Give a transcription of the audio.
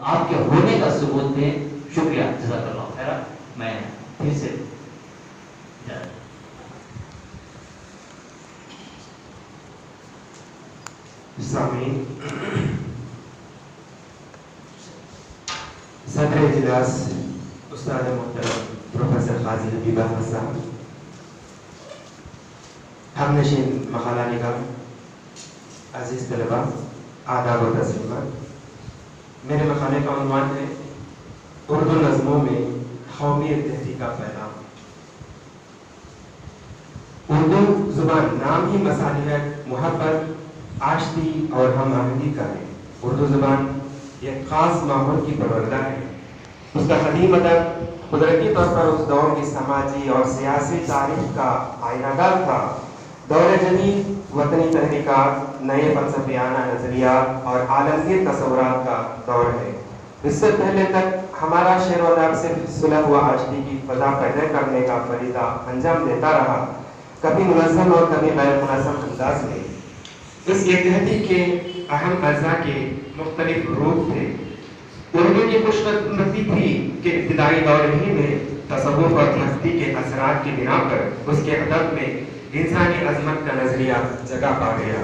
آپ کے ہونے کا ثبوت دیں. شکریہ، جزاک اللہ خیر. میں پھر سے سامعین، صدر اجلاس استاد محترم پروفیسر قاضی حبیب احمد صاحب، ہم نشین مقالہ نگار، عزیز طلباء، آداب و تسلیمات. میرے مقالے کا عنوان ہے اردو نظموں میں قومی اتحادی کا پیغام. اردو زبان نام ہی مصالحت، محبت، آشتی اور ہم آہنگی کا ہے. اردو زبان ایک خاص ماحول کی پروردہ ہے. اس کا قدیم ادب قدرتی طور پر اس دور کی سماجی اور سیاسی تاریخ کا آئینہ دار تھا. دور جدید وطنی تحریکات، نئے فلسفیانہ نظریات اور عالمگیر تصورات کا دور ہے. اس سے پہلے تک ہمارا شعر و ادب صرف صلح و آشتی کی فضا پیدا کرنے کا فریضہ انجام دیتا رہا، کبھی منظم اور کبھی غیر منظم انداز میں. اس اتحادی کے اہم اجزاء کے مختلف روپ تھے. اردو کی خوش قسمتی تھی کہ ابتدائی دور ہی میں تصوف اور ہستی کے اثرات کی بنا پر اس کے ادب میں انسانی عظمت کا نظریہ جگہ پا گیا.